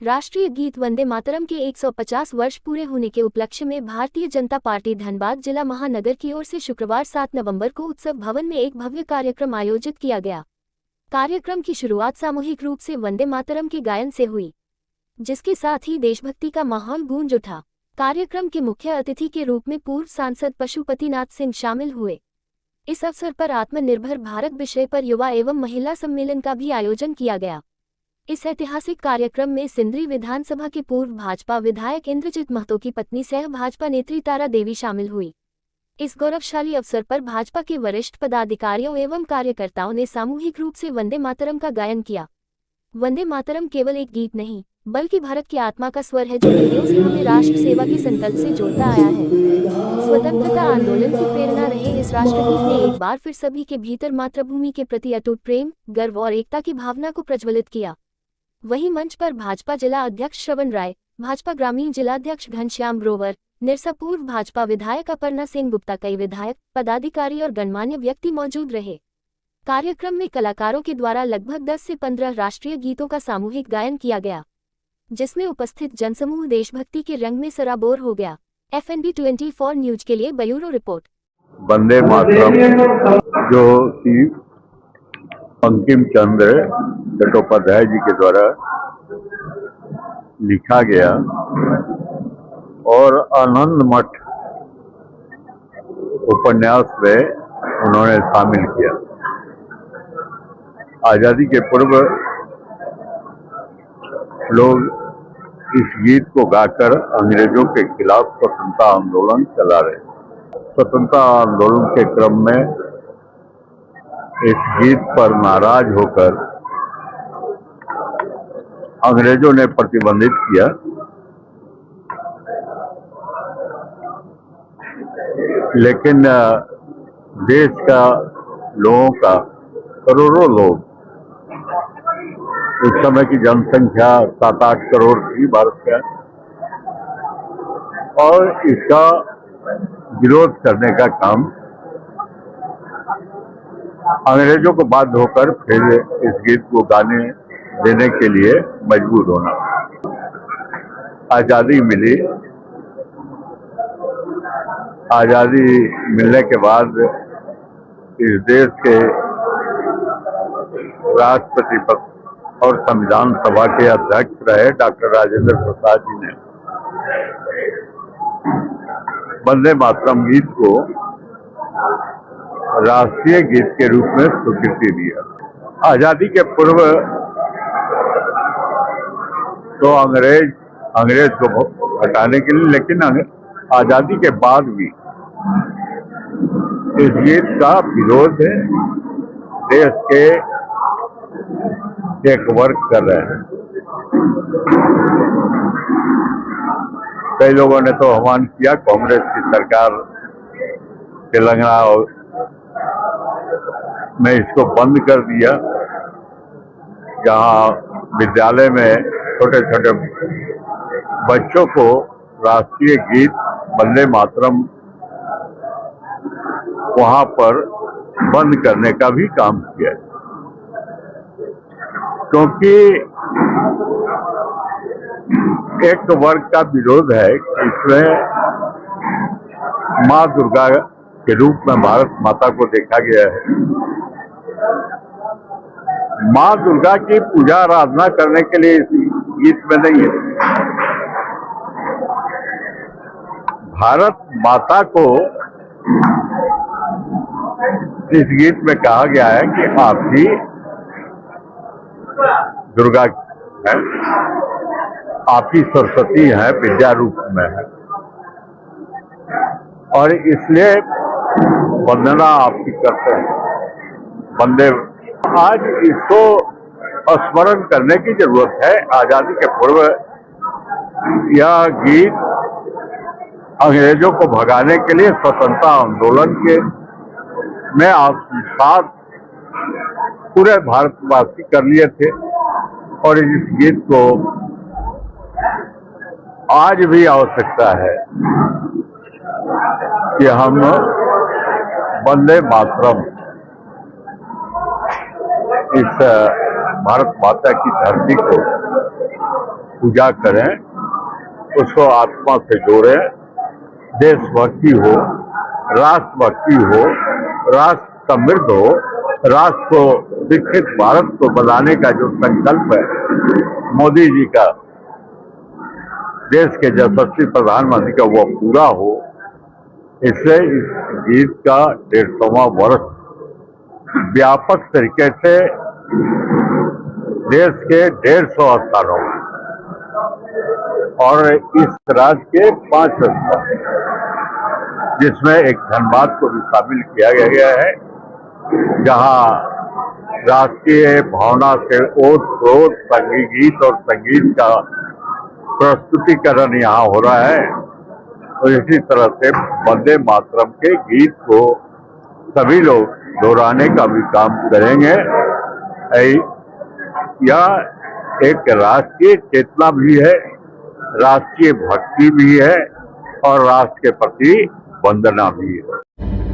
राष्ट्रीय गीत वंदे मातरम के 150 वर्ष पूरे होने के उपलक्ष्य में भारतीय जनता पार्टी धनबाद जिला महानगर की ओर से शुक्रवार 7 नवंबर को उत्सव भवन में एक भव्य कार्यक्रम आयोजित किया गया। कार्यक्रम की शुरुआत सामूहिक रूप से वंदे मातरम के गायन से हुई, जिसके साथ ही देशभक्ति का माहौल गूंज उठा। कार्यक्रम के मुख्य अतिथि के रूप में पूर्व सांसद पशुपतिनाथ सिंह शामिल हुए। इस अवसर पर आत्मनिर्भर भारत विषय पर युवा एवं महिला सम्मेलन का भी आयोजन किया गया। इस ऐतिहासिक कार्यक्रम में सिंदरी विधानसभा के पूर्व भाजपा विधायक इंद्रजीत महतो की पत्नी सह भाजपा नेत्री तारा देवी शामिल हुई। इस गौरवशाली अवसर पर भाजपा के वरिष्ठ पदाधिकारियों एवं कार्यकर्ताओं ने सामूहिक रूप से वंदे मातरम का गायन किया। वंदे मातरम केवल एक गीत नहीं, बल्कि भारत की आत्मा का स्वर है, जो पीढ़ियों से हमें राष्ट्र सेवा के संकल्प से जोड़ता आया है। स्वतंत्रता आंदोलन की प्रेरणा रहे इस राष्ट्रगीत ने एक बार फिर सभी के भीतर मातृभूमि के प्रति अटूट प्रेम, गर्व और एकता की भावना को प्रज्वलित किया। वहीं मंच पर भाजपा जिला अध्यक्ष श्रवण राय, भाजपा ग्रामीण जिलाध्यक्ष घनश्याम ग्रोवर, निरसा पूर्व भाजपा विधायक अपर्णा सिंह गुप्ता, कई विधायक, पदाधिकारी और गणमान्य व्यक्ति मौजूद रहे। कार्यक्रम में कलाकारों के द्वारा लगभग 10 से 15 राष्ट्रीय गीतों का सामूहिक गायन किया गया, जिसमें उपस्थित जनसमूह देशभक्ति के रंग में सराबोर हो गया। FNB 24 न्यूज के लिए ब्यूरो रिपोर्ट। वंदे मातरम जो बंकिम चंद्र चट्टोपाध्याय जी के द्वारा लिखा गया और आनंद मठ उपन्यास में उन्होंने शामिल किया। आजादी के पूर्व लोग इस गीत को गाकर अंग्रेजों के खिलाफ स्वतंत्रता आंदोलन चला रहे। स्वतंत्रता आंदोलन के क्रम में इस गीत पर नाराज होकर अंग्रेजों ने प्रतिबंधित किया, लेकिन देश का लोगों का करोड़ों लोग, उस समय की जनसंख्या 7-8 करोड़ थी भारत का, और इसका विरोध करने का काम अंग्रेजों को बाध्य होकर फिर इस गीत को गाने देने के लिए मजबूर होना। आजादी मिली। आजादी मिलने के बाद इस देश के राष्ट्रपति और संविधान सभा के अध्यक्ष रहे डॉक्टर राजेंद्र प्रसाद जी ने वंदे मातरम गीत को राष्ट्रीय गीत के रूप में स्वीकृति दिया। आजादी के पूर्व तो अंग्रेज को हटाने के लिए, लेकिन आजादी के बाद भी इस गीत का विरोध देश के एक वर्ग कर रहे हैं। कई लोगों ने तो आह्वान किया, कांग्रेस की सरकार तेलंगाना में इसको बंद कर दिया, जहां विद्यालय में छोटे छोटे बच्चों को राष्ट्रीय गीत वंदे मातरम वहां पर बंद करने का भी काम किया, क्योंकि एक वर्ग का विरोध है कि इसमें माँ दुर्गा के रूप में भारत माता को देखा गया है। माँ दुर्गा की पूजा आराधना करने के लिए इस गीत में नहीं है। भारत माता को इस गीत में कहा गया है कि आप ही दुर्गा है, आप ही सरस्वती है, विद्या रूप में है, और इसलिए वंदना आपकी करते हैं। वंदे आज इसको स्मरण करने की जरूरत है। आजादी के पूर्व यह गीत अंग्रेजों को भगाने के लिए स्वतंत्रता आंदोलन के में साथ पूरे भारतवासी कर लिए थे, और इस गीत को आज भी आवश्यकता है कि हम वंदे मातरम इस भारत माता की धरती को पूजा करें, उसको आत्मा से जोड़ें, देशभक्ति हो, राष्ट्रभक्ति हो, राष्ट्र समृद्ध हो, राष्ट्र को विकसित भारत को बनाने का जो संकल्प है मोदी जी का, देश के यशस्वी प्रधानमंत्री का, वो पूरा हो। इससे इस गीत का 150वां वर्ष व्यापक तरीके से देश के 150 स्थानों और इस राज्य के 5 स्थान, जिसमें एक धनबाद को भी शामिल किया गया है, जहां राष्ट्रीय भावना से ओत-प्रोत गीत और संगीत का प्रस्तुतिकरण यहाँ हो रहा है। और इसी तरह से वंदे मातरम के गीत को सभी लोग दोहराने का भी काम करेंगे। यह एक राष्ट्रीय चेतना भी है, राष्ट्रीय भक्ति भी है और राष्ट्र के प्रति वंदना भी है।